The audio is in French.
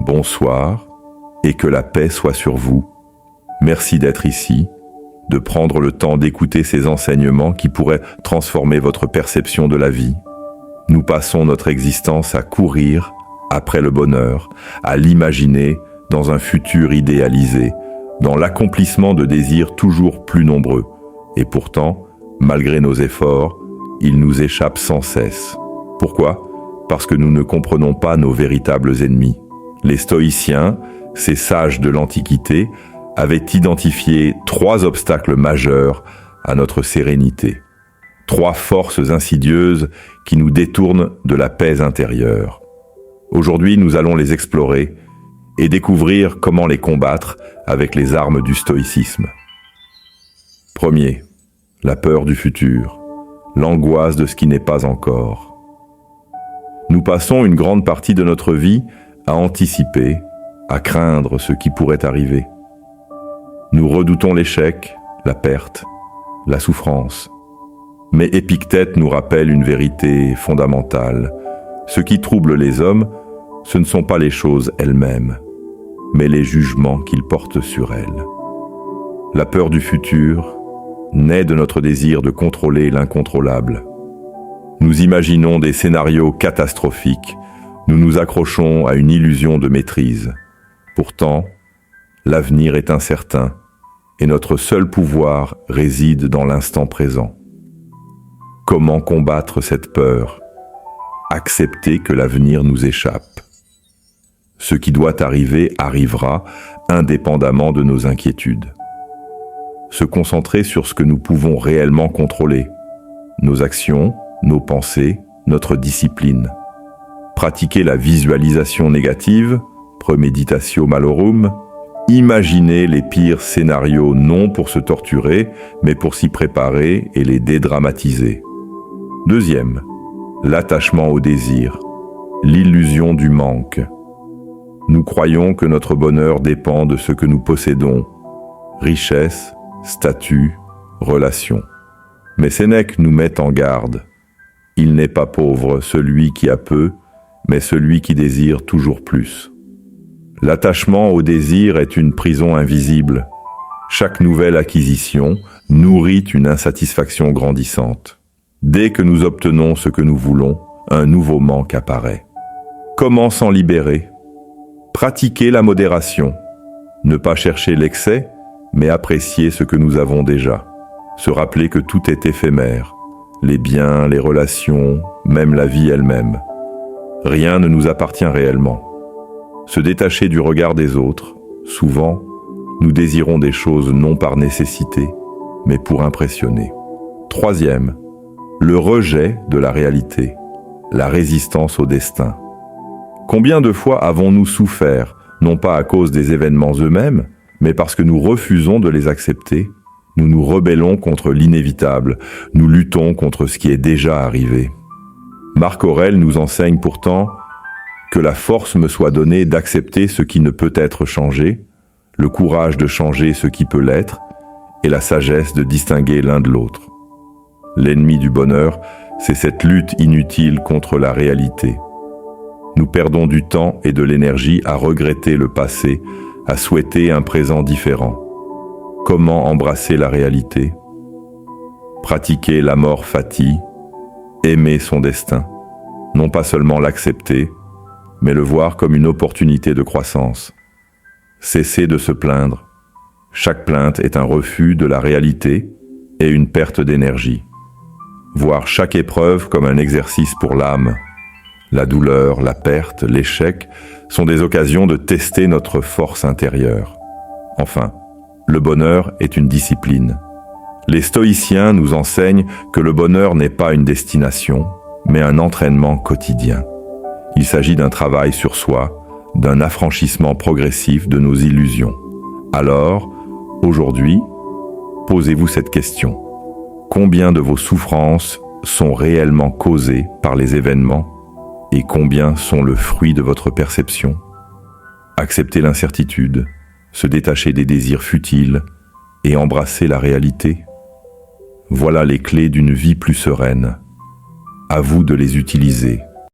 bonsoir et que la paix soit sur vous. Merci d'être ici, de prendre le temps d'écouter ces enseignements qui pourraient transformer votre perception de la vie. Nous passons notre existence à courir après le bonheur, à l'imaginer dans un futur idéalisé, dans l'accomplissement de désirs toujours plus nombreux. Et pourtant, malgré nos efforts, il nous échappe sans cesse. Pourquoi ? Parce que nous ne comprenons pas nos véritables ennemis. Les stoïciens, ces sages de l'Antiquité, avaient identifié 3 obstacles majeurs à notre sérénité. 3 forces insidieuses qui nous détournent de la paix intérieure. Aujourd'hui, nous allons les explorer et découvrir comment les combattre avec les armes du stoïcisme. Premier, la peur du futur, l'angoisse de ce qui n'est pas encore. Nous passons une grande partie de notre vie à anticiper, à craindre ce qui pourrait arriver. Nous redoutons l'échec, la perte, la souffrance. Mais Épictète nous rappelle une vérité fondamentale. Ce qui trouble les hommes, ce ne sont pas les choses elles-mêmes, mais les jugements qu'ils portent sur elles. La peur du futur naît de notre désir de contrôler l'incontrôlable. Nous imaginons des scénarios catastrophiques, nous nous accrochons à une illusion de maîtrise. Pourtant, l'avenir est incertain et notre seul pouvoir réside dans l'instant présent. Comment combattre cette peur ? Accepter que l'avenir nous échappe. Ce qui doit arriver arrivera indépendamment de nos inquiétudes. Se concentrer sur ce que nous pouvons réellement contrôler, nos actions, nos pensées, notre discipline. Pratiquer la visualisation négative, premeditatio malorum, imaginer les pires scénarios non pour se torturer, mais pour s'y préparer et les dédramatiser. Deuxième, l'attachement au désir, l'illusion du manque. Nous croyons que notre bonheur dépend de ce que nous possédons, richesse, statut, relations. Mais Sénèque nous met en garde. Il n'est pas pauvre celui qui a peu, mais celui qui désire toujours plus. L'attachement au désir est une prison invisible. Chaque nouvelle acquisition nourrit une insatisfaction grandissante. Dès que nous obtenons ce que nous voulons, un nouveau manque apparaît. Comment s'en libérer ? Pratiquer la modération. Ne pas chercher l'excès, mais apprécier ce que nous avons déjà. Se rappeler que tout est éphémère. Les biens, les relations, même la vie elle-même. Rien ne nous appartient réellement. Se détacher du regard des autres. Souvent, nous désirons des choses non par nécessité, mais pour impressionner. Troisième, le rejet de la réalité, la résistance au destin. Combien de fois avons-nous souffert, non pas à cause des événements eux-mêmes, mais parce que nous refusons de les accepter? Nous nous rebellons contre l'inévitable, nous luttons contre ce qui est déjà arrivé. Marc Aurèle nous enseigne pourtant que la force me soit donnée d'accepter ce qui ne peut être changé, le courage de changer ce qui peut l'être, et la sagesse de distinguer l'un de l'autre. L'ennemi du bonheur, c'est cette lutte inutile contre la réalité. Nous perdons du temps et de l'énergie à regretter le passé, à souhaiter un présent différent. Comment embrasser la réalité ? Pratiquer l'amor fati, aimer son destin, non pas seulement l'accepter, mais le voir comme une opportunité de croissance. Cesser de se plaindre. Chaque plainte est un refus de la réalité et une perte d'énergie. Voir chaque épreuve comme un exercice pour l'âme. La douleur, la perte, l'échec sont des occasions de tester notre force intérieure. Enfin, le bonheur est une discipline. Les stoïciens nous enseignent que le bonheur n'est pas une destination, mais un entraînement quotidien. Il s'agit d'un travail sur soi, d'un affranchissement progressif de nos illusions. Alors, aujourd'hui, posez-vous cette question. Combien de vos souffrances sont réellement causées par les événements et combien sont le fruit de votre perception? Accepter l'incertitude, se détacher des désirs futiles et embrasser la réalité. Voilà les clés d'une vie plus sereine. À vous de les utiliser.